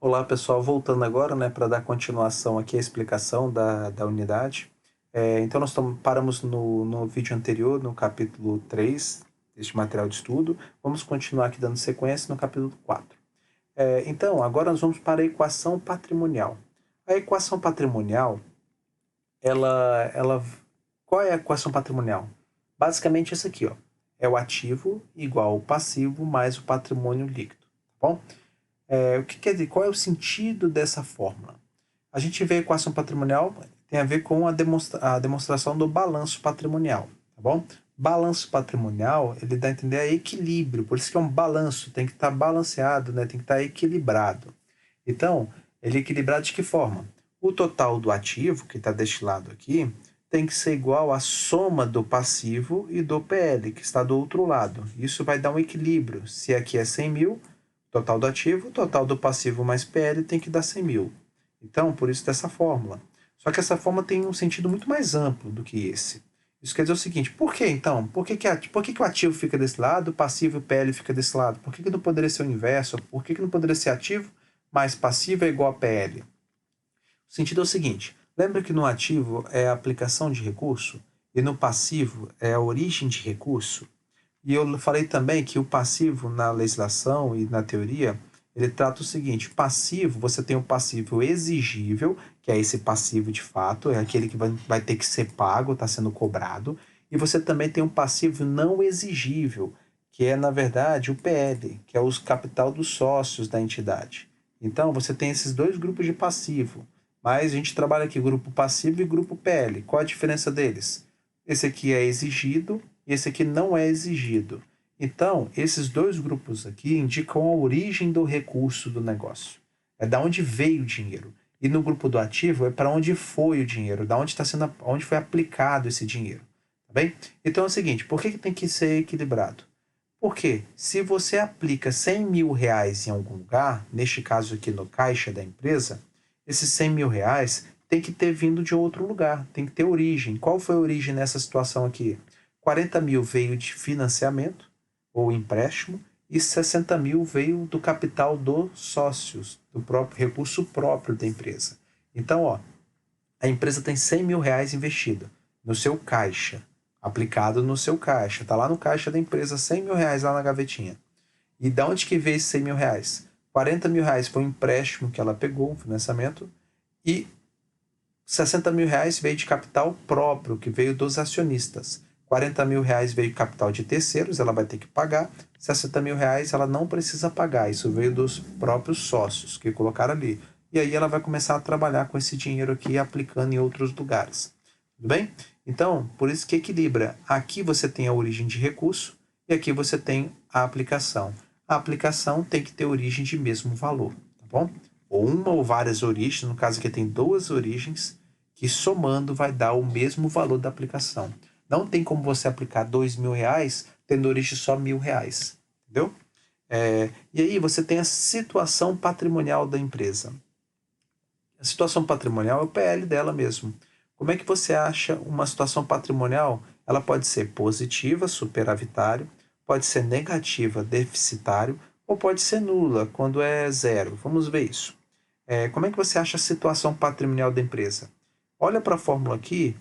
Olá pessoal, voltando agora, né, para dar continuação aqui à explicação da unidade. Então nós paramos no vídeo anterior, no capítulo 3 deste material de estudo. Vamos continuar aqui dando sequência no capítulo 4. Então, agora nós vamos para a equação patrimonial. A equação patrimonial, ela... Qual é a equação patrimonial? Basicamente isso aqui, ó. É o ativo igual ao passivo mais o patrimônio líquido, tá bom? O que quer dizer? Qual é o sentido dessa fórmula? A gente vê a equação patrimonial tem a ver com a demonstração do balanço patrimonial, tá bom? Balanço patrimonial, ele dá a entender a equilíbrio, por isso que é um balanço, tem que estar balanceado, né? Tem que estar equilibrado. Então, ele é equilibrado de que forma? O total do ativo, que está deste lado aqui, tem que ser igual à soma do passivo e do PL, que está do outro lado. Isso vai dar um equilíbrio. Se aqui é 100 mil, total do ativo, total do passivo mais PL tem que dar 100 mil. Então, por isso dessa fórmula. Só que essa fórmula tem um sentido muito mais amplo do que esse. Isso quer dizer o seguinte, por que então? Por que o ativo fica desse lado, o passivo e o PL fica desse lado? Por que não poderia ser o inverso? Por que não poderia ser ativo mais passivo é igual a PL? O sentido é o seguinte, lembra que no ativo é a aplicação de recurso e no passivo é a origem de recurso? E eu falei também que o passivo na legislação e na teoria, ele trata o seguinte, passivo, você tem o passivo exigível, que é esse passivo de fato, é aquele que vai ter que ser pago, está sendo cobrado, e você também tem um passivo não exigível, que é, na verdade, o PL, que é o capital dos sócios da entidade. Então, você tem esses dois grupos de passivo, mas a gente trabalha aqui grupo passivo e grupo PL. Qual a diferença deles? Esse aqui é exigido e esse aqui não é exigido. Então, esses dois grupos aqui indicam a origem do recurso do negócio. É da onde veio o dinheiro. E no grupo do ativo é para onde foi o dinheiro, da onde está sendo, onde foi aplicado esse dinheiro. Tá bem? Então é o seguinte, por que tem que ser equilibrado? Porque se você aplica 100 mil reais em algum lugar, neste caso aqui no caixa da empresa, esses 100 mil reais tem que ter vindo de outro lugar, tem que ter origem. Qual foi a origem nessa situação aqui? 40 mil veio de financiamento ou empréstimo e 60 mil veio do capital dos sócios, do próprio recurso próprio da empresa. Então, ó, a empresa tem 100 mil reais investido no seu caixa, aplicado no seu caixa. Está lá no caixa da empresa 100 mil reais lá na gavetinha. E da onde que veio esses 100 mil reais? 40 mil reais foi um empréstimo que ela pegou, um financiamento, e 60 mil reais veio de capital próprio, que veio dos acionistas. 40 mil reais veio de capital de terceiros, ela vai ter que pagar. 60 mil reais ela não precisa pagar, isso veio dos próprios sócios que colocaram ali. E aí ela vai começar a trabalhar com esse dinheiro aqui, aplicando em outros lugares. Tudo bem? Então, por isso que equilibra. Aqui você tem a origem de recurso e aqui você tem a aplicação. A aplicação tem que ter origem de mesmo valor, tá bom? Ou uma ou várias origens, no caso aqui tem duas origens, que somando vai dar o mesmo valor da aplicação. Não tem como você aplicar 2 mil reais tendo origem só 1.000 reais, entendeu? E aí você tem a situação patrimonial da empresa. A situação patrimonial é o PL dela mesmo. Como é que você acha uma situação patrimonial? Ela pode ser positiva, superavitário, pode ser negativa, deficitário, ou pode ser nula, quando é zero. Vamos ver isso. Como é que você acha a situação patrimonial da empresa? Olha para a fórmula aqui.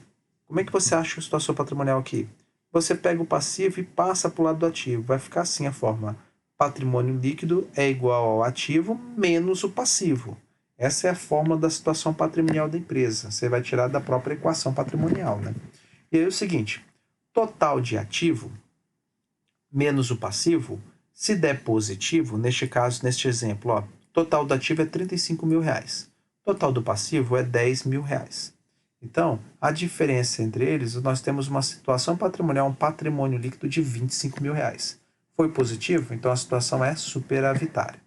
Como é que você acha a situação patrimonial aqui? Você pega o passivo e passa para o lado do ativo. Vai ficar assim a fórmula. Patrimônio líquido é igual ao ativo menos o passivo. Essa é a fórmula da situação patrimonial da empresa. Você vai tirar da própria equação patrimonial, né? E aí é o seguinte, total de ativo menos o passivo, se der positivo, neste caso, neste exemplo, ó, total do ativo é 35 mil reais. Total do passivo é 10 mil reais. Então, a diferença entre eles, nós temos uma situação patrimonial, um patrimônio líquido de 25 mil reais. Foi positivo? Então a situação é superavitária.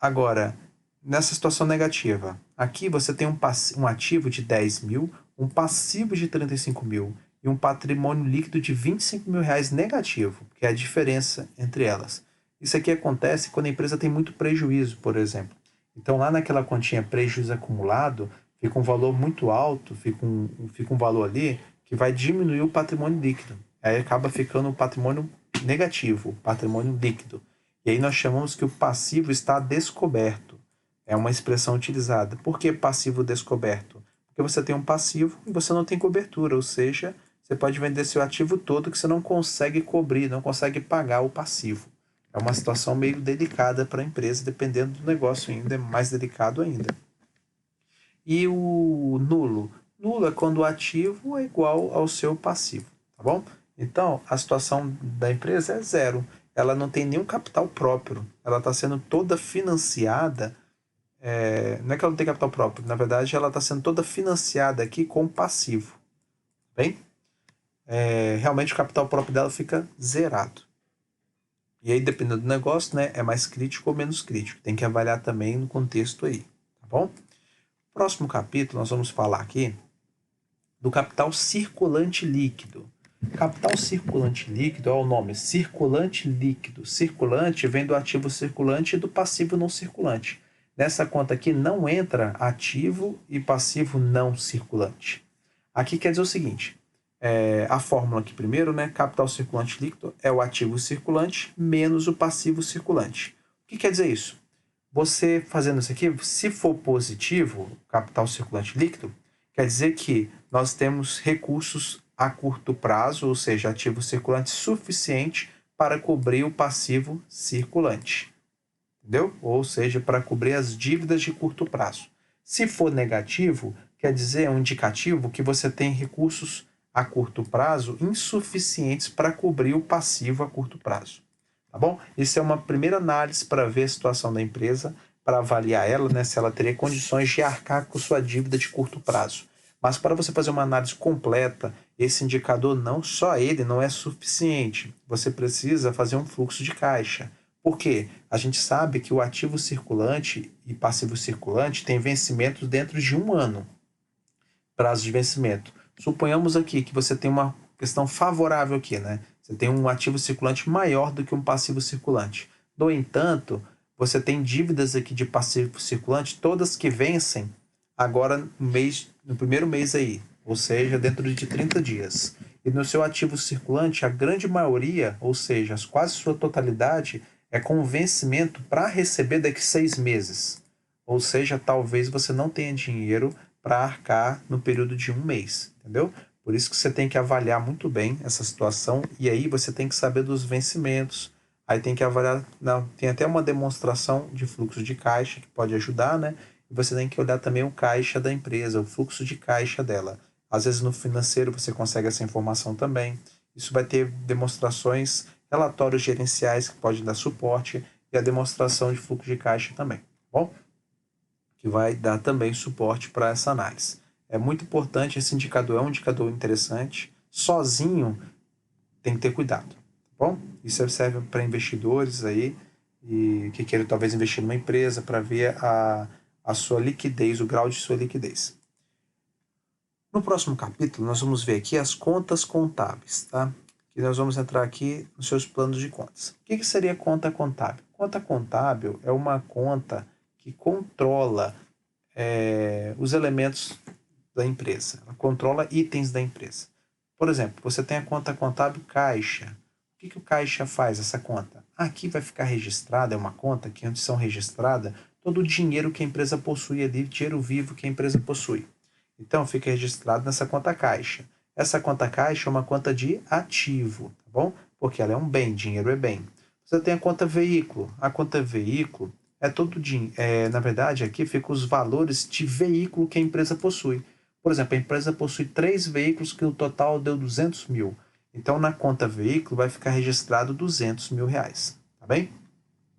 Agora, nessa situação negativa, aqui você tem um ativo de 10 mil, um passivo de 35 mil e um patrimônio líquido de 25 mil reais negativo, que é a diferença entre elas. Isso aqui acontece quando a empresa tem muito prejuízo, por exemplo. Então, lá naquela continha prejuízo acumulado, fica um valor muito alto, fica um valor ali que vai diminuir o patrimônio líquido. Aí acaba ficando um patrimônio negativo, patrimônio líquido. E aí nós chamamos que o passivo está descoberto. É uma expressão utilizada. Por que passivo descoberto? Porque você tem um passivo e você não tem cobertura, ou seja, você pode vender seu ativo todo que você não consegue cobrir, não consegue pagar o passivo. É uma situação meio delicada para a empresa, dependendo do negócio ainda, é mais delicado ainda. E o nulo? Nulo é quando o ativo é igual ao seu passivo, tá bom? Então, a situação da empresa é zero. Ela não tem nenhum capital próprio. Ela está sendo toda financiada. Não é que ela não tem capital próprio, na verdade, ela está sendo toda financiada aqui com passivo. Bem? Realmente o capital próprio dela fica zerado. E aí, dependendo do negócio, né, é mais crítico ou menos crítico. Tem que avaliar também no contexto aí, tá bom? Próximo capítulo, nós vamos falar aqui do capital circulante líquido. Capital circulante líquido é o nome circulante líquido. Circulante vem do ativo circulante e do passivo não circulante. Nessa conta aqui não entra ativo e passivo não circulante. Aqui quer dizer o seguinte, a fórmula aqui primeiro, né? Capital circulante líquido é o ativo circulante menos o passivo circulante. O que quer dizer isso? Você fazendo isso aqui, se for positivo, capital circulante líquido, quer dizer que nós temos recursos a curto prazo, ou seja, ativo circulante suficiente para cobrir o passivo circulante. Entendeu? Ou seja, para cobrir as dívidas de curto prazo. Se for negativo, quer dizer, é um indicativo que você tem recursos a curto prazo insuficientes para cobrir o passivo a curto prazo. Tá bom? Isso é uma primeira análise para ver a situação da empresa, para avaliar ela, né, se ela teria condições de arcar com sua dívida de curto prazo. Mas para você fazer uma análise completa, esse indicador não só ele não é suficiente. Você precisa fazer um fluxo de caixa. Por quê? A gente sabe que o ativo circulante e passivo circulante tem vencimentos dentro de 1 ano. Prazo de vencimento. Suponhamos aqui que você tem uma questão favorável aqui, né? Você tem um ativo circulante maior do que um passivo circulante. No entanto, você tem dívidas aqui de passivo circulante, todas que vencem agora no primeiro mês aí, ou seja, dentro de 30 dias. E no seu ativo circulante, a grande maioria, ou seja, quase sua totalidade, é com vencimento para receber daqui 6 meses. Ou seja, talvez você não tenha dinheiro para arcar no período de 1 mês, entendeu? Por isso que você tem que avaliar muito bem essa situação e aí você tem que saber dos vencimentos. Aí tem que avaliar, tem até uma demonstração de fluxo de caixa que pode ajudar, né? E você tem que olhar também o caixa da empresa, o fluxo de caixa dela. Às vezes no financeiro você consegue essa informação também. Isso vai ter demonstrações, relatórios gerenciais que podem dar suporte e a demonstração de fluxo de caixa também, tá bom? Que vai dar também suporte para essa análise. É muito importante, esse indicador é um indicador interessante, sozinho tem que ter cuidado, tá bom? Isso serve para investidores aí e que queiram talvez investir numa empresa para ver a sua liquidez, o grau de sua liquidez. No próximo capítulo, nós vamos ver aqui as contas contábeis, tá? Que nós vamos entrar aqui nos seus planos de contas. O que seria conta contábil? Conta contábil é uma conta que controla os elementos da empresa, ela controla itens da empresa. Por exemplo, você tem a conta contábil caixa. O que o caixa faz, essa conta? Aqui vai ficar registrada, é uma conta que onde são registrada todo o dinheiro que a empresa possui ali, dinheiro vivo que a empresa possui. Então, fica registrado nessa conta caixa. Essa conta caixa é uma conta de ativo, tá bom? Porque ela é um bem, dinheiro é bem. Você tem a conta veículo. A conta veículo é todo dinheiro. Na verdade, aqui ficam os valores de veículo que a empresa possui. Por exemplo, a empresa possui 3 veículos que o total deu 200 mil. Então, na conta veículo vai ficar registrado 200 mil reais, tá bem?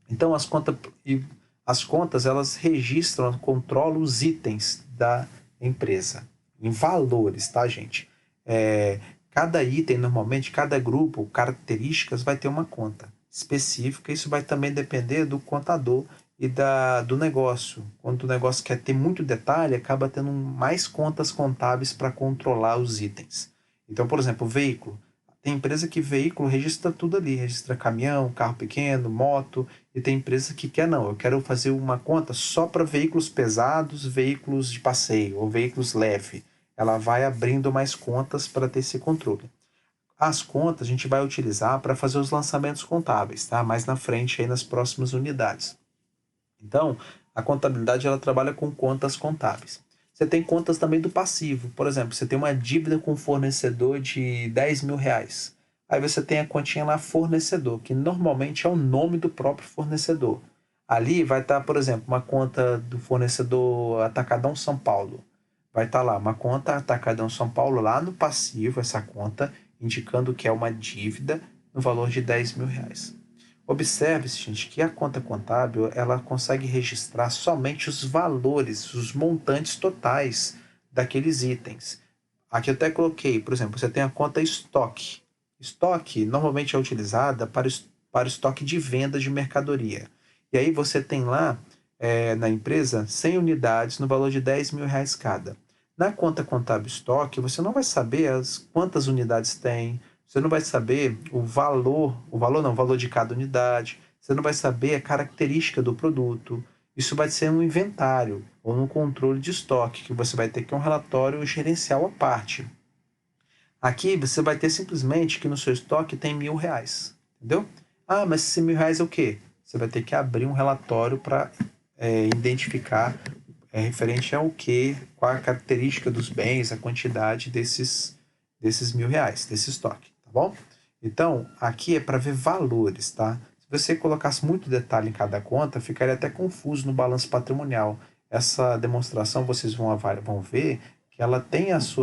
Então, as contas elas registram, controlam os itens da empresa, em valores, tá, gente? Cada item, normalmente, cada grupo, características, vai ter uma conta específica. Isso vai também depender do contador e do negócio. Quando o negócio quer ter muito detalhe, acaba tendo mais contas contábeis para controlar os itens. Então, por exemplo, veículo. Tem empresa que veículo registra tudo ali, registra caminhão, carro pequeno, moto, e tem empresa que quer não, eu quero fazer uma conta só para veículos pesados, veículos de passeio ou veículos leve. Ela vai abrindo mais contas para ter esse controle. As contas a gente vai utilizar para fazer os lançamentos contábeis, tá? Mais na frente aí nas próximas unidades. Então, a contabilidade ela trabalha com contas contábeis. Você tem contas também do passivo. Por exemplo, você tem uma dívida com um fornecedor de 10 mil reais. Aí você tem a continha lá fornecedor, que normalmente é o nome do próprio fornecedor. Ali vai estar, por exemplo, uma conta do fornecedor Atacadão São Paulo. Vai estar lá uma conta Atacadão São Paulo lá no passivo, essa conta, indicando que é uma dívida no valor de 10 mil reais. Observe-se, gente, que a conta contábil ela consegue registrar somente os valores, os montantes totais daqueles itens. Aqui eu até coloquei, por exemplo, você tem a conta estoque. Estoque normalmente é utilizada para o estoque de venda de mercadoria. E aí você tem lá na empresa 100 unidades no valor de 10 mil reais cada. Na conta contábil estoque, você não vai saber quantas unidades tem, você não vai saber o valor de cada unidade, você não vai saber a característica do produto. Isso vai ser um inventário ou um controle de estoque, que você vai ter que um relatório gerencial à parte. Aqui você vai ter simplesmente que no seu estoque tem 1.000 reais, entendeu? Ah, mas esse 1.000 reais é o quê? Você vai ter que abrir um relatório para identificar referente ao que, qual a característica dos bens, a quantidade desses 1.000 reais, desse estoque, tá bom? Então, aqui é para ver valores, tá? Se você colocasse muito detalhe em cada conta, ficaria até confuso no balanço patrimonial. Essa demonstração vocês vão ver que ela tem os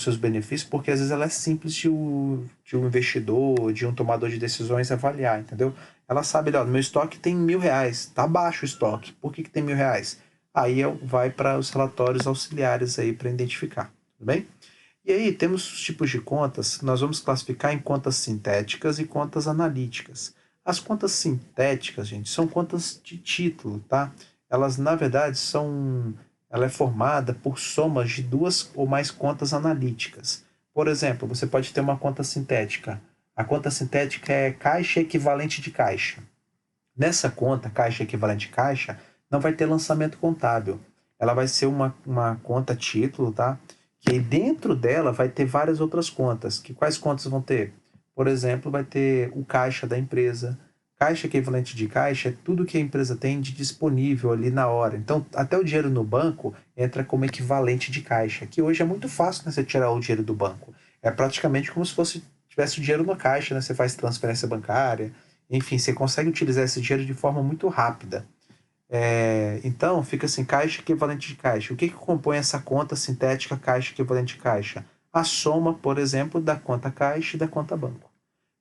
seus benefícios, porque às vezes ela é simples de um investidor, de um tomador de decisões avaliar, entendeu? Ela sabe, ó, meu estoque tem 1.000 reais, tá baixo o estoque, por que tem 1.000 reais? Aí vai para os relatórios auxiliares aí para identificar, tudo bem? E aí temos os tipos de contas que nós vamos classificar em contas sintéticas e contas analíticas. As contas sintéticas, gente, são contas de título, tá? Elas, na verdade, ela é formada por somas de duas ou mais contas analíticas. Por exemplo, você pode ter uma conta sintética. A conta sintética é caixa equivalente de caixa. Nessa conta, caixa equivalente caixa, não vai ter lançamento contábil. Ela vai ser uma conta título, tá? Que aí dentro dela vai ter várias outras contas. Que quais contas vão ter? Por exemplo, vai ter o caixa da empresa. Caixa equivalente de caixa é tudo que a empresa tem de disponível ali na hora. Então, até o dinheiro no banco entra como equivalente de caixa, que hoje é muito fácil, né, você tirar o dinheiro do banco. É praticamente como se fosse tivesse o dinheiro na caixa, né? Você faz transferência bancária, enfim, você consegue utilizar esse dinheiro de forma muito rápida. Então, fica assim, caixa equivalente de caixa. O que compõe essa conta sintética caixa equivalente de caixa? A soma, por exemplo, da conta caixa e da conta banco.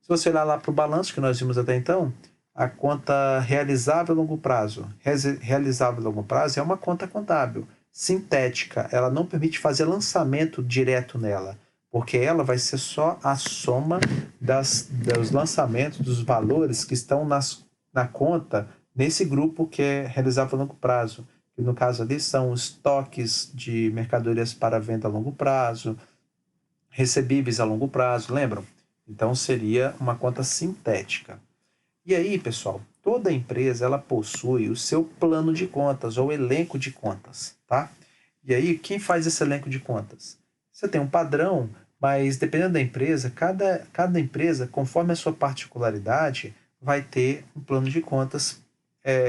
Se você olhar lá para o balanço que nós vimos até então, a conta realizável a longo prazo. Realizável a longo prazo é uma conta contábil sintética. Ela não permite fazer lançamento direto nela, porque ela vai ser só a soma dos lançamentos, dos valores que estão na conta, nesse grupo que é realizável a longo prazo. Que no caso ali são estoques de mercadorias para venda a longo prazo, recebíveis a longo prazo, lembram? Então seria uma conta sintética. E aí, pessoal, toda empresa ela possui o seu plano de contas ou elenco de contas, tá? E aí, quem faz esse elenco de contas? Você tem um padrão, mas dependendo da empresa, cada empresa, conforme a sua particularidade, vai ter um plano de contas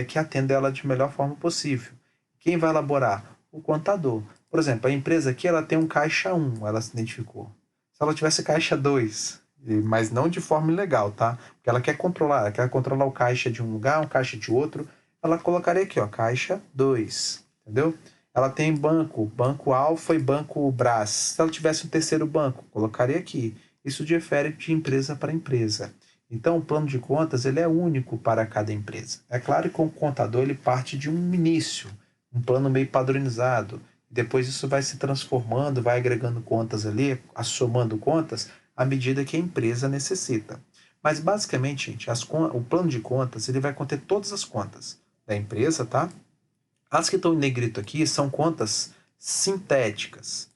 que atenda ela de melhor forma possível. Quem vai elaborar? O contador. Por exemplo, a empresa aqui ela tem um caixa 1, ela se identificou. Se ela tivesse caixa 2, mas não de forma ilegal, tá? Porque ela quer controlar o caixa de um lugar, um caixa de outro, ela colocaria aqui, ó, caixa 2, entendeu? Ela tem banco Alfa e banco Brás. Se ela tivesse um terceiro banco, colocaria aqui. Isso difere de empresa para empresa. Então, o plano de contas ele é único para cada empresa. É claro que o contador ele parte de um início, um plano meio padronizado. Depois isso vai se transformando, vai agregando contas ali, somando contas, à medida que a empresa necessita. Mas basicamente, gente, o plano de contas ele vai conter todas as contas da empresa, tá? As que estão em negrito aqui são contas sintéticas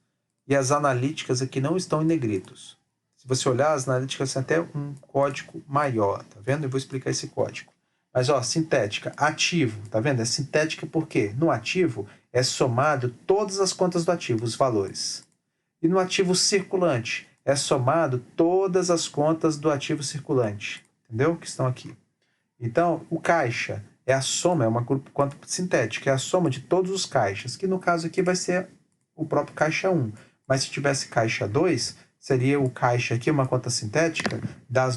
e as analíticas aqui não estão em negritos. Se você olhar, as analíticas têm até um código maior, tá vendo? Eu vou explicar esse código. Mas, ó, sintética, ativo, tá vendo? É sintética porque no ativo é somado todas as contas do ativo, os valores. E no ativo circulante é somado todas as contas do ativo circulante, entendeu? Que estão aqui. Então, o caixa é a soma, é uma conta sintética, é a soma de todos os caixas, que no caso aqui vai ser o próprio caixa 1. Mas se tivesse caixa 2, seria o caixa aqui, uma conta sintética,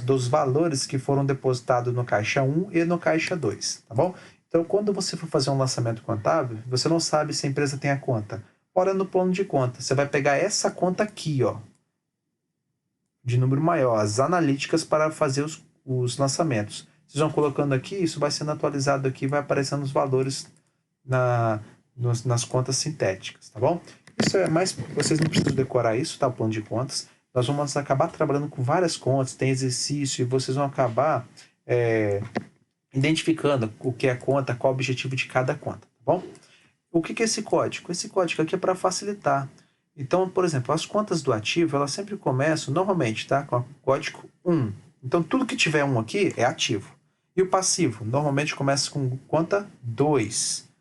dos valores que foram depositados no caixa 1 e no caixa 2, tá bom? Então, quando você for fazer um lançamento contábil, você não sabe se a empresa tem a conta. Olha no plano de conta, você vai pegar essa conta aqui, ó, de número maior, as analíticas para fazer os lançamentos. Vocês vão colocando aqui, isso vai sendo atualizado aqui, vai aparecendo os valores nas contas sintéticas, tá bom? Isso é mais, vocês não precisam decorar isso, tá? O plano de contas. Nós vamos acabar trabalhando com várias contas, tem exercício, e vocês vão acabar identificando o que é conta, qual é o objetivo de cada conta, tá bom? O que é esse código? Esse código aqui é para facilitar. Então, por exemplo, as contas do ativo, elas sempre começam, normalmente, tá? Com o código 1. Então, tudo que tiver 1 aqui é ativo. E o passivo, normalmente começa com conta 2.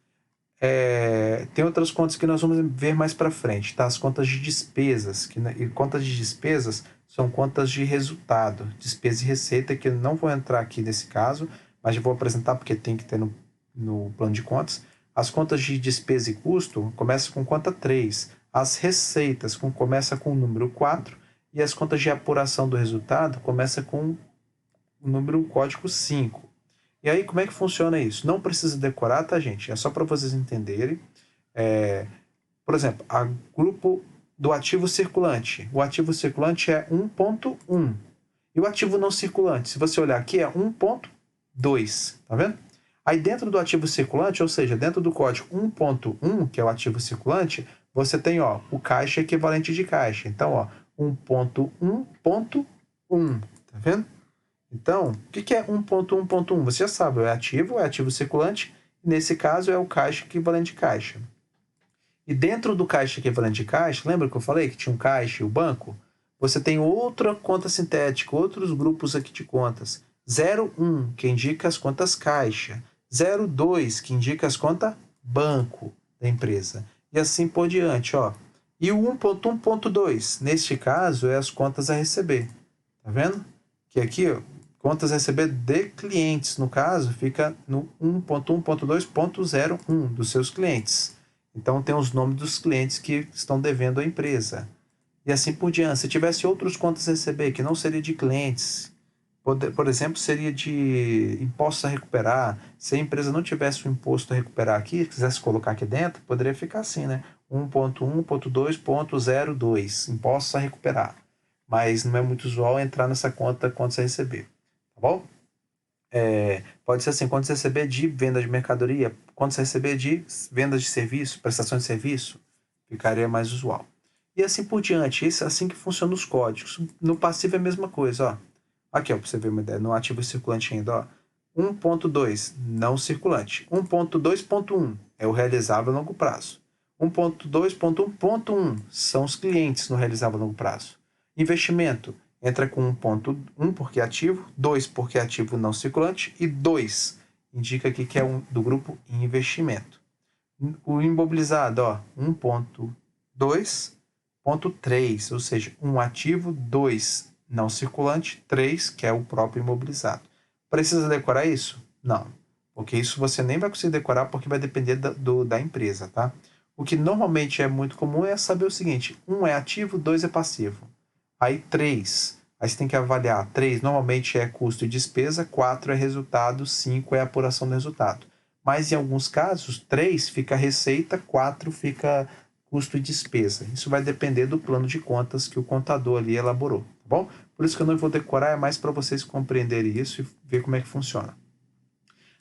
Tem outras contas que nós vamos ver mais para frente, tá? As contas de despesas. E contas de despesas são contas de resultado, despesa e receita, que eu não vou entrar aqui nesse caso, mas eu vou apresentar porque tem que ter no plano de contas. As contas de despesa e custo começam com conta 3. As receitas começam com o número 4. E as contas de apuração do resultado começam com o número código 5. E aí, como é que funciona isso? Não precisa decorar, tá, gente? É só para vocês entenderem. Por exemplo, o grupo do ativo circulante. O ativo circulante é 1.1. E o ativo não circulante, se você olhar aqui, é 1.2. Tá vendo? Aí dentro do ativo circulante, ou seja, dentro do código 1.1, que é o ativo circulante, você tem o caixa equivalente de caixa. Então, 1.1.1. Tá vendo? Então, o que é 1.1.1? Você já sabe, é ativo circulante, e nesse caso é o caixa equivalente de caixa. E dentro do caixa equivalente de caixa, lembra que eu falei que tinha um caixa e o banco? Você tem outra conta sintética, outros grupos aqui de contas. 01, que indica as contas caixa. 02, que indica as contas banco da empresa. E assim por diante, ó. E o 1.1.2, neste caso, é as contas a receber. Tá vendo? Que aqui, ó, contas a receber de clientes, no caso, fica no 1.1.2.01 dos seus clientes. Então, tem os nomes dos clientes que estão devendo à empresa. E assim por diante. Se tivesse outros contas a receber, que não seria de clientes, por exemplo, seria de impostos a recuperar. Se a empresa não tivesse um imposto a recuperar aqui, quisesse colocar aqui dentro, poderia ficar assim, né? 1.1.2.02, impostos a recuperar. Mas não é muito usual entrar nessa contas a receber. Tá bom? Pode ser assim, contas a receber de venda de mercadoria, contas a receber de venda de serviço, prestação de serviço, ficaria mais usual. E assim por diante, é assim que funcionam os códigos. No passivo é a mesma coisa, ó. Aqui, ó, para você ver uma ideia, no ativo circulante ainda, ó. 1.2, não circulante. 1.2.1 é o realizável a longo prazo. 1.2.1.1 são os clientes no realizável a longo prazo. Investimento entra com 1.1 porque é ativo, 2 porque é ativo não circulante e 2 indica aqui que é do grupo investimento. O imobilizado, ó, 1.2.3, ou seja, um ativo, 2 não circulante, 3 que é o próprio imobilizado. Precisa decorar isso? Não, porque isso você nem vai conseguir decorar porque vai depender da empresa, tá? O que normalmente é muito comum é saber o seguinte: 1 é ativo, 2 é passivo. Aí 3, aí você tem que avaliar. 3 normalmente é custo e despesa, 4 é resultado, 5 é apuração do resultado. Mas em alguns casos, 3 fica receita, 4 fica custo e despesa. Isso vai depender do plano de contas que o contador ali elaborou, tá bom? Por isso que eu não vou decorar, é mais para vocês compreenderem isso e ver como é que funciona.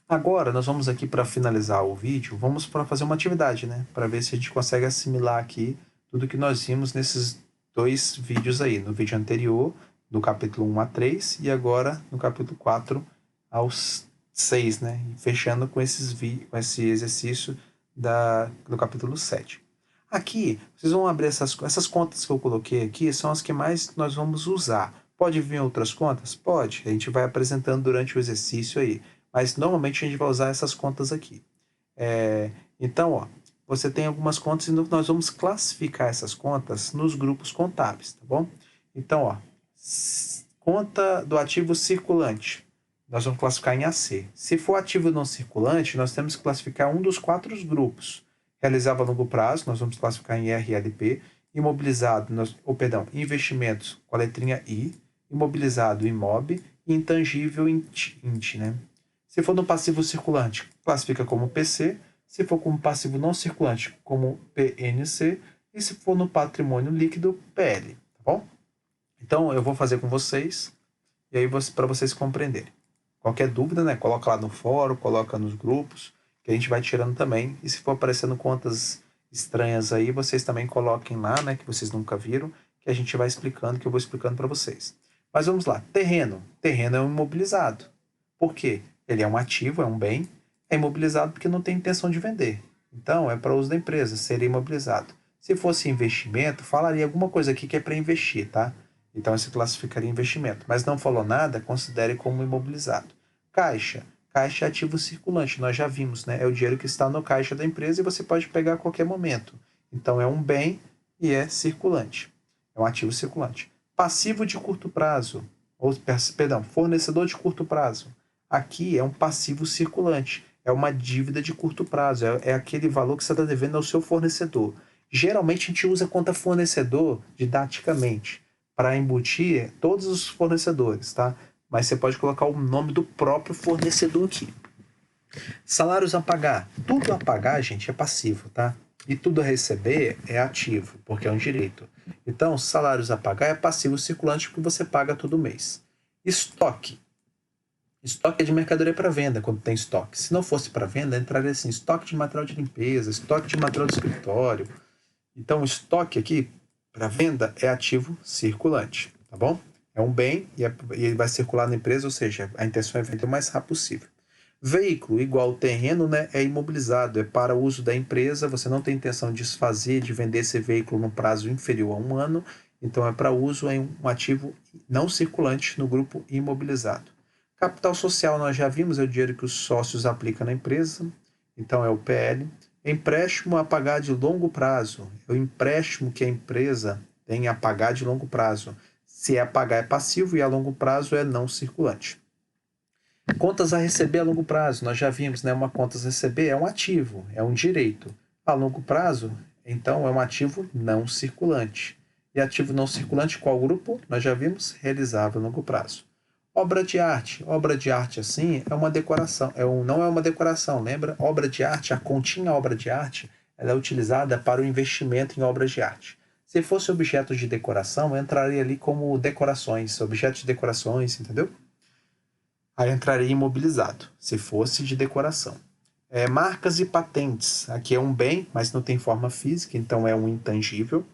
Agora, nós vamos aqui para finalizar o vídeo, vamos para fazer uma atividade, né? Para ver se a gente consegue assimilar aqui tudo que nós vimos nesses 2 vídeos aí. No vídeo anterior, do capítulo 1 a 3, e agora no capítulo 4 aos 6, né? E fechando com com esse exercício do capítulo 7. Aqui, vocês vão abrir essas contas que eu coloquei aqui, são as que mais nós vamos usar. Pode vir outras contas? Pode. A gente vai apresentando durante o exercício aí. Mas normalmente a gente vai usar essas contas aqui. Então, ó, você tem algumas contas e nós vamos classificar essas contas nos grupos contábeis, tá bom? Então, ó, conta do ativo circulante. nós vamos classificar em AC. Se for ativo não circulante, nós temos que classificar um dos 4 grupos. Realizável a longo prazo, nós vamos classificar em RLP. Imobilizado, investimentos com a letrinha I. Imobilizado, IMOB. E intangível, INT, né? Se for no passivo circulante, classifica como PC. Se for como passivo não circulante, como PNC. E se for no patrimônio líquido, PL. Tá bom? Então, eu vou fazer com vocês. E aí, para vocês compreenderem. Qualquer dúvida, né? Coloca lá no fórum, coloca nos grupos, que a gente vai tirando também. E se for aparecendo contas estranhas aí, vocês também coloquem lá, né? Que vocês nunca viram, que a gente vai explicando, que eu vou explicando para vocês. Mas vamos lá. Terreno. Terreno é um imobilizado. Por quê? Ele é um ativo, é um bem. É imobilizado porque não tem intenção de vender. Então, é para uso da empresa, seria imobilizado. Se fosse investimento, falaria alguma coisa aqui que é para investir, tá? Então, se classificaria em investimento. Mas não falou nada, considere como imobilizado. Caixa. Caixa é ativo circulante. Nós já vimos, né? É o dinheiro que está no caixa da empresa e você pode pegar a qualquer momento. Então, é um bem e é circulante. É um ativo circulante. Passivo de curto prazo. Fornecedor de curto prazo. Aqui é um passivo circulante. É uma dívida de curto prazo. É aquele valor que você está devendo ao seu fornecedor. Geralmente, a gente usa conta fornecedor didaticamente, para embutir todos os fornecedores, tá? Mas você pode colocar o nome do próprio fornecedor aqui. Salários a pagar. Tudo a pagar, gente, é passivo, tá? E tudo a receber é ativo, porque é um direito. Então, salários a pagar é passivo circulante porque você paga todo mês. Estoque. Estoque é de mercadoria para venda, quando tem estoque. Se não fosse para venda, entraria assim, estoque de material de limpeza, estoque de material de escritório. Então, o estoque aqui, para venda, é ativo circulante, tá bom? É um bem e ele vai circular na empresa, ou seja, a intenção é vender o mais rápido possível. Veículo, igual terreno, né, é imobilizado, é para uso da empresa, você não tem intenção de desfazer, de vender esse veículo num prazo inferior a 1 ano, então é para uso em um ativo não circulante no grupo imobilizado. Capital social, nós já vimos, é o dinheiro que os sócios aplicam na empresa, então é o PL. Empréstimo a pagar de longo prazo. É o empréstimo que a empresa tem a pagar de longo prazo. Se é a pagar é passivo e a longo prazo é não circulante. Contas a receber a longo prazo. Nós já vimos, né? Uma contas a receber é um ativo, é um direito. A longo prazo, então, é um ativo não circulante. E ativo não circulante, qual grupo? Nós já vimos, realizável a longo prazo. Obra de arte. Obra de arte, assim, é uma decoração. Não é uma decoração, lembra? Obra de arte, a continha obra de arte, ela é utilizada para o investimento em obras de arte. Se fosse objeto de decoração, entraria ali como decorações, objetos de decorações, entendeu? Aí entraria imobilizado, se fosse de decoração. Marcas e patentes. Aqui é um bem, mas não tem forma física, então é um intangível.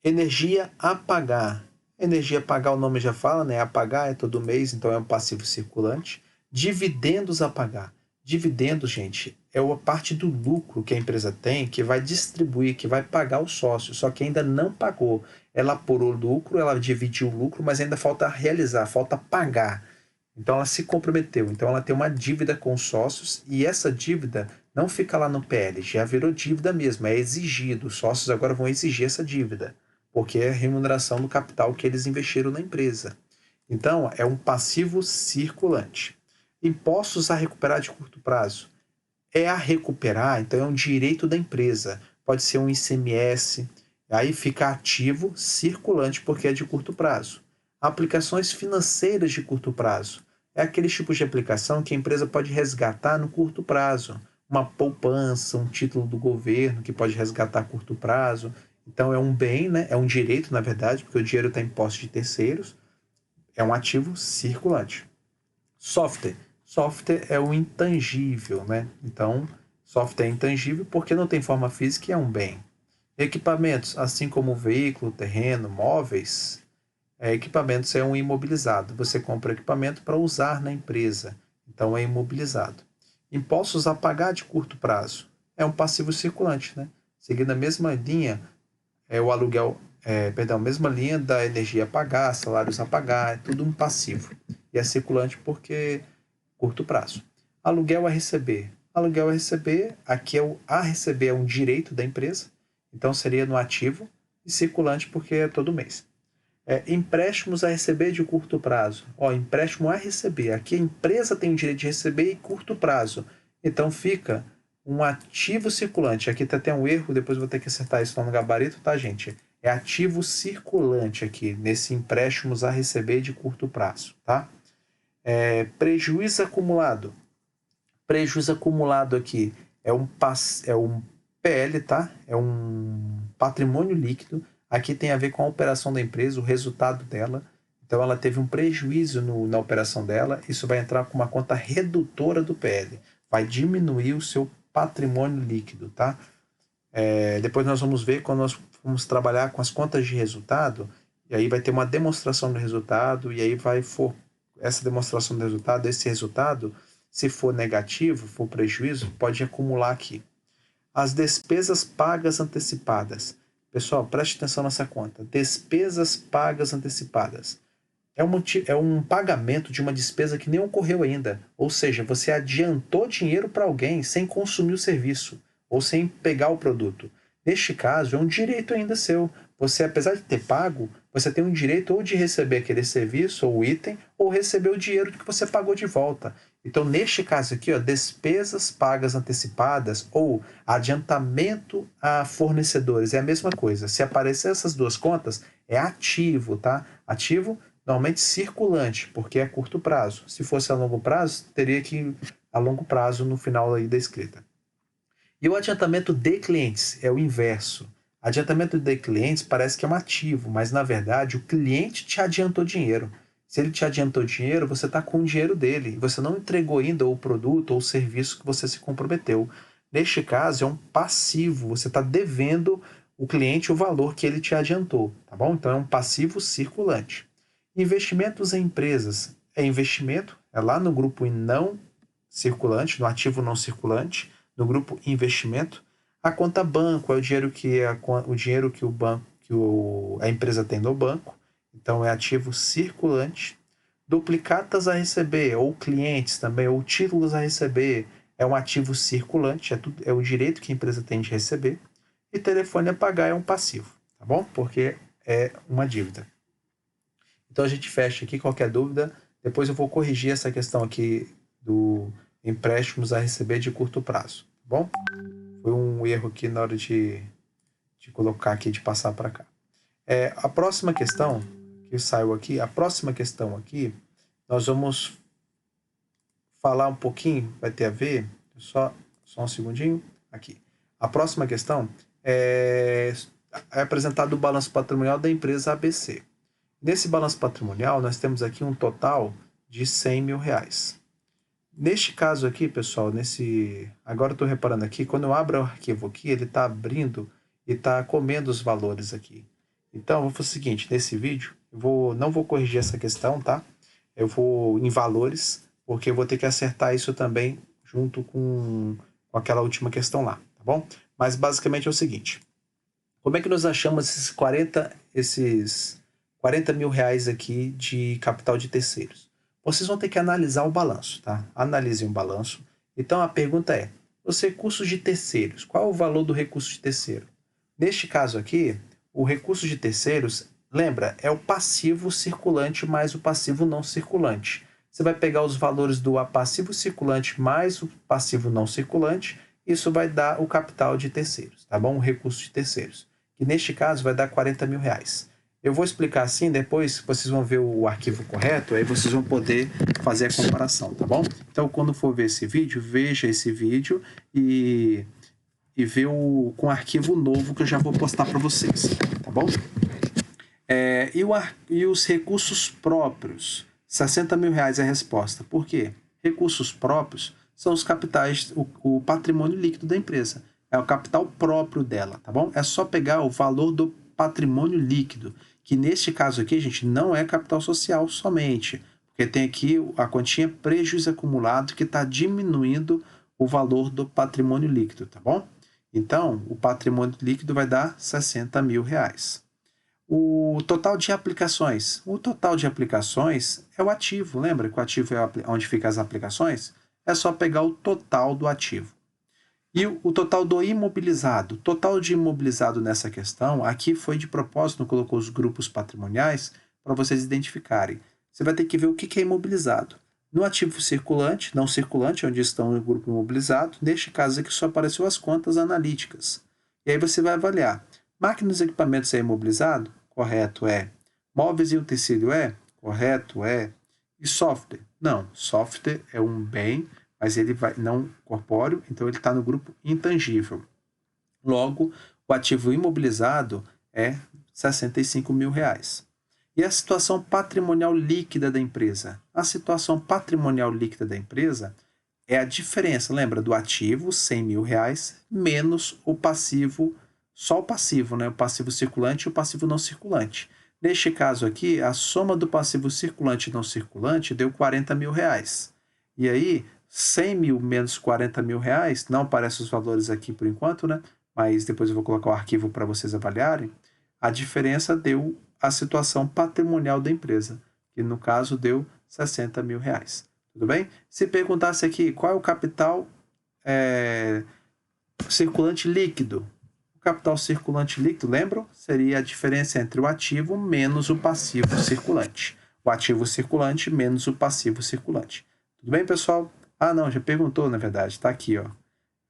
Energia a pagar. Energia a pagar, o nome já fala, né? Apagar é todo mês, então é um passivo circulante. Dividendos a pagar. Dividendos, gente, é a parte do lucro que a empresa tem, que vai distribuir, que vai pagar o sócio, só que ainda não pagou. Ela apurou o lucro, ela dividiu o lucro, mas ainda falta realizar, falta pagar. Então ela se comprometeu, então ela tem uma dívida com os sócios e essa dívida não fica lá no PL, já virou dívida mesmo, é exigido. Os sócios agora vão exigir essa dívida, porque é a remuneração do capital que eles investiram na empresa. Então, é um passivo circulante. Impostos a recuperar de curto prazo. É a recuperar, então é um direito da empresa. Pode ser um ICMS, aí fica ativo, circulante, porque é de curto prazo. Aplicações financeiras de curto prazo. É aquele tipo de aplicação que a empresa pode resgatar no curto prazo. Uma poupança, um título do governo que pode resgatar a curto prazo. Então é um bem, né? É um direito, na verdade, porque o dinheiro está em posse de terceiros. É um ativo circulante. Software. Software é o intangível, né? Então, software é intangível porque não tem forma física e é um bem. Equipamentos, assim como veículo, terreno, móveis, equipamentos é um imobilizado. Você compra equipamento para usar na empresa, então é imobilizado. Impostos a pagar de curto prazo. É um passivo circulante, né? Seguindo a mesma linha, o aluguel, mesma linha da energia a pagar, salários a pagar, é tudo um passivo. E é circulante porque curto prazo. Aluguel a receber. Aluguel a receber, aqui a receber é um direito da empresa, então seria no ativo, e circulante porque é todo mês. Empréstimos a receber de curto prazo. Empréstimo a receber. Aqui a empresa tem o direito de receber em curto prazo. Então fica um ativo circulante. Aqui tá até um erro, depois vou ter que acertar isso lá no gabarito, tá, gente? É ativo circulante aqui, nesse empréstimos a receber de curto prazo, tá? Prejuízo acumulado. Prejuízo acumulado aqui é um PL, tá? É um patrimônio líquido. Aqui tem a ver com a operação da empresa, o resultado dela. Então, ela teve um prejuízo na operação dela. Isso vai entrar com uma conta redutora do PL. Vai diminuir o seu patrimônio líquido, tá? Depois nós vamos ver quando nós vamos trabalhar com as contas de resultado. E aí vai ter uma demonstração do resultado. E aí essa demonstração do resultado, esse resultado, se for negativo, for prejuízo, pode acumular aqui. As despesas pagas antecipadas. Pessoal, preste atenção nessa conta. Despesas pagas antecipadas. É um pagamento de uma despesa que nem ocorreu ainda. Ou seja, você adiantou dinheiro para alguém sem consumir o serviço ou sem pegar o produto. Neste caso, é um direito ainda seu. Você, apesar de ter pago, você tem um direito ou de receber aquele serviço ou item ou receber o dinheiro que você pagou de volta. Então, neste caso aqui, despesas pagas antecipadas ou adiantamento a fornecedores é a mesma coisa. Se aparecer essas duas contas, é ativo, tá? Ativo, normalmente circulante, porque é curto prazo. Se fosse a longo prazo, teria que ir a longo prazo no final aí da escrita. E o adiantamento de clientes é o inverso. Adiantamento de clientes parece que é um ativo, mas na verdade o cliente te adiantou dinheiro. Se ele te adiantou dinheiro, você está com o dinheiro dele. Você não entregou ainda o produto ou o serviço que você se comprometeu. Neste caso, é um passivo. Você está devendo o cliente o valor que ele te adiantou, tá bom? Então, é um passivo circulante. Investimentos em empresas. É investimento, é lá no grupo não circulante, no ativo não circulante, no grupo investimento. A conta banco é o dinheiro que a empresa tem no banco. Então, é ativo circulante. Duplicatas a receber, ou clientes também, ou títulos a receber, é um ativo circulante, é o direito que a empresa tem de receber. E telefone a pagar é um passivo, tá bom? Porque é uma dívida. Então, a gente fecha aqui. Qualquer dúvida, depois eu vou corrigir essa questão aqui do empréstimos a receber de curto prazo, tá bom? Foi um erro aqui na hora de colocar aqui, de passar para cá. A próxima questão que saiu aqui, nós vamos falar um pouquinho, vai ter a ver, só um segundinho, aqui. A próxima questão é apresentado o balanço patrimonial da empresa ABC. Nesse balanço patrimonial, nós temos aqui um total de R$100 mil. Neste caso aqui, pessoal, agora eu estou reparando aqui, quando eu abro o arquivo aqui, ele está abrindo e está comendo os valores aqui. Então, eu vou fazer o seguinte, nesse vídeo, não vou corrigir essa questão, tá? Eu vou em valores, porque eu vou ter que acertar isso também junto com aquela última questão lá, tá bom? Mas basicamente é o seguinte, como é que nós achamos esses 40 mil reais aqui de capital de terceiros? Vocês vão ter que analisar o balanço, tá? Analisem o balanço. Então a pergunta é, os recursos de terceiros, qual é o valor do recurso de terceiro? Neste caso aqui, o recurso de terceiros, lembra, é o passivo circulante mais o passivo não circulante. Você vai pegar os valores do passivo circulante mais o passivo não circulante, isso vai dar o capital de terceiros, tá bom? O recurso de terceiros, que neste caso vai dar R$40 mil. Eu vou explicar assim, depois vocês vão ver o arquivo correto, aí vocês vão poder fazer a comparação, tá bom? Então, quando for ver esse vídeo, veja esse vídeo e ver com o arquivo novo que eu já vou postar para vocês, tá bom? E os recursos próprios? R$60 mil é a resposta. Por quê? Recursos próprios são os capitais, o patrimônio líquido da empresa. É o capital próprio dela, tá bom? É só pegar o valor do patrimônio líquido, que neste caso aqui, gente, não é capital social somente, porque tem aqui a quantia prejuízo acumulado que está diminuindo o valor do patrimônio líquido, tá bom? Então, o patrimônio líquido vai dar R$60 mil. O total de aplicações. O total de aplicações é o ativo. Lembra que o ativo é onde ficam as aplicações? É só pegar o total do ativo. E o total do imobilizado. O total de imobilizado nessa questão, aqui foi de propósito, não colocou os grupos patrimoniais para vocês identificarem. Você vai ter que ver o que é imobilizado. No ativo circulante, não circulante, onde estão o grupo imobilizado, neste caso aqui só apareceu as contas analíticas. E aí você vai avaliar. Máquinas e equipamentos é imobilizado? Correto, é. Móveis e utensílio é? Correto, é. E software? Não, software é um bem, mas ele vai não corpóreo, então ele está no grupo intangível. Logo, o ativo imobilizado é R$ 65 mil. E a situação patrimonial líquida da empresa? A situação patrimonial líquida da empresa é a diferença, lembra, do ativo, R$ 100 mil, menos o passivo, só o passivo, né? O passivo circulante e o passivo não circulante. Neste caso aqui, a soma do passivo circulante e não circulante deu R$ 40 mil. E aí, 100 mil menos 40 mil reais, não aparecem os valores aqui por enquanto, né? Mas depois eu vou colocar o arquivo para vocês avaliarem. A diferença deu a situação patrimonial da empresa, que no caso deu 60 mil reais. Tudo bem? Se perguntasse aqui qual é o capital circulante líquido, o capital circulante líquido, lembram? Seria a diferença entre o ativo menos o passivo circulante. O ativo circulante menos o passivo circulante. Tudo bem, pessoal? Ah, não, já perguntou, na verdade. Está aqui, ó.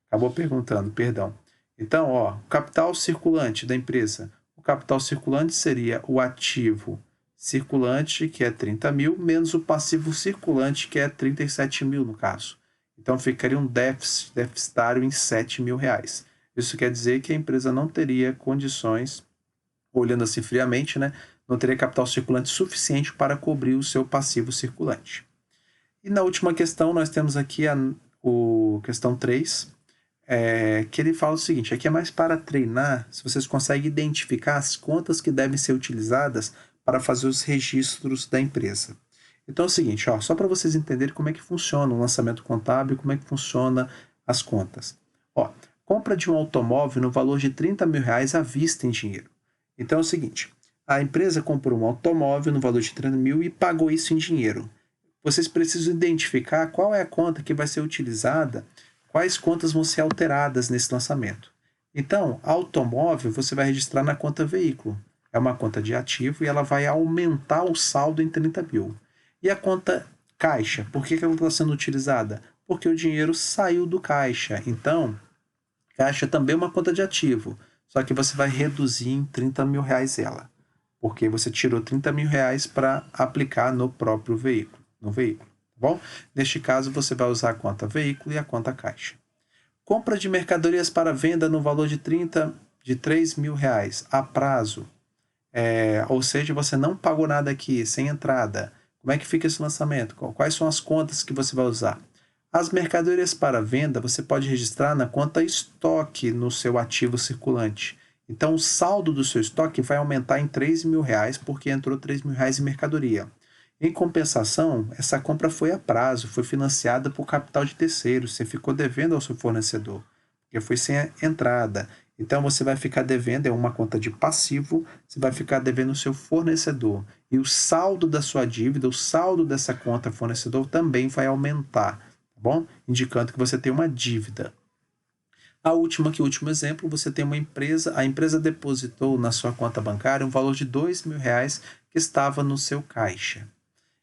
Acabou perguntando, perdão. Então, ó, o capital circulante da empresa. O capital circulante seria o ativo circulante, que é 30 mil, menos o passivo circulante, que é 37 mil, no caso. Então, ficaria um deficitário em 7 mil reais. Isso quer dizer que a empresa não teria condições, olhando assim friamente, né? Não teria capital circulante suficiente para cobrir o seu passivo circulante. E na última questão, nós temos aqui a questão 3, que ele fala o seguinte, aqui é mais para treinar, se vocês conseguem identificar as contas que devem ser utilizadas para fazer os registros da empresa. Então é o seguinte, ó, só para vocês entenderem como é que funciona o lançamento contábil, como é que funciona as contas. Ó, compra de um automóvel no valor de 30 mil reais à vista em dinheiro. Então é o seguinte, a empresa comprou um automóvel no valor de 30 mil e pagou isso em dinheiro. Vocês precisam identificar qual é a conta que vai ser utilizada, quais contas vão ser alteradas nesse lançamento. Então, automóvel você vai registrar na conta veículo. É uma conta de ativo e ela vai aumentar o saldo em 30 mil. E a conta caixa, por que ela está sendo utilizada? Porque o dinheiro saiu do caixa. Então, caixa também é uma conta de ativo, só que você vai reduzir em 30 mil reais ela, porque você tirou 30 mil reais para aplicar no próprio veículo, no veículo, tá bom? Neste caso, você vai usar a conta veículo e a conta caixa. Compra de mercadorias para venda no valor de 3 mil reais a prazo, ou seja, você não pagou nada aqui, sem entrada. Como é que fica esse lançamento? Quais são as contas que você vai usar? As mercadorias para venda você pode registrar na conta estoque no seu ativo circulante. Então, o saldo do seu estoque vai aumentar em 3 mil reais porque entrou 3 mil reais em mercadoria. Em compensação, essa compra foi a prazo, foi financiada por capital de terceiros, você ficou devendo ao seu fornecedor, porque foi sem entrada. Então, você vai ficar devendo, é uma conta de passivo, você vai ficar devendo ao seu fornecedor. E o saldo da sua dívida, o saldo dessa conta fornecedor também vai aumentar, tá bom? Indicando que você tem uma dívida. O último exemplo, você tem uma empresa, a empresa depositou na sua conta bancária um valor de 2 mil reais que estava no seu caixa.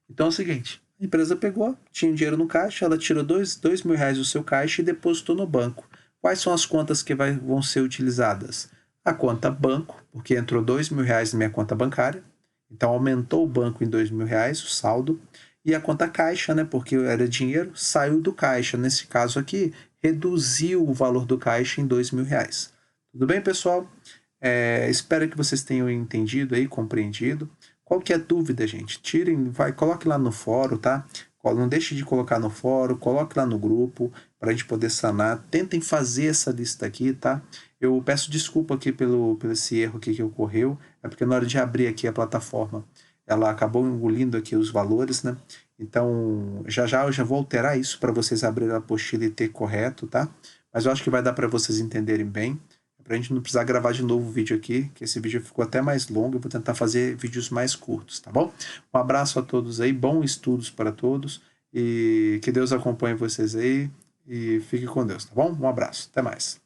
Então é o seguinte, a empresa pegou, tinha um dinheiro no caixa, ela tirou 2 mil reais do seu caixa e depositou no banco. Quais são as contas que vão ser utilizadas? A conta banco, porque entrou 2 mil reais na minha conta bancária, então aumentou o banco em 2 mil reais, o saldo, e a conta caixa, né, porque era dinheiro, saiu do caixa. Nesse caso aqui, reduziu o valor do caixa em 2 mil reais. Tudo bem, pessoal? Espero que vocês tenham entendido aí, compreendido. Qualquer dúvida, gente, coloque lá no fórum, tá? Não deixe de colocar no fórum, coloque lá no grupo para a gente poder sanar. Tentem fazer essa lista aqui, tá? Eu peço desculpa aqui pelo esse erro aqui que ocorreu, é porque na hora de abrir aqui a plataforma, ela acabou engolindo aqui os valores, né? Então, já eu já vou alterar isso para vocês abrirem a apostila e ter correto, tá? Mas eu acho que vai dar para vocês entenderem bem, para a gente não precisar gravar de novo o vídeo aqui, que esse vídeo ficou até mais longo, eu vou tentar fazer vídeos mais curtos, tá bom? Um abraço a todos aí, bons estudos para todos, e que Deus acompanhe vocês aí, e fique com Deus, tá bom? Um abraço, até mais.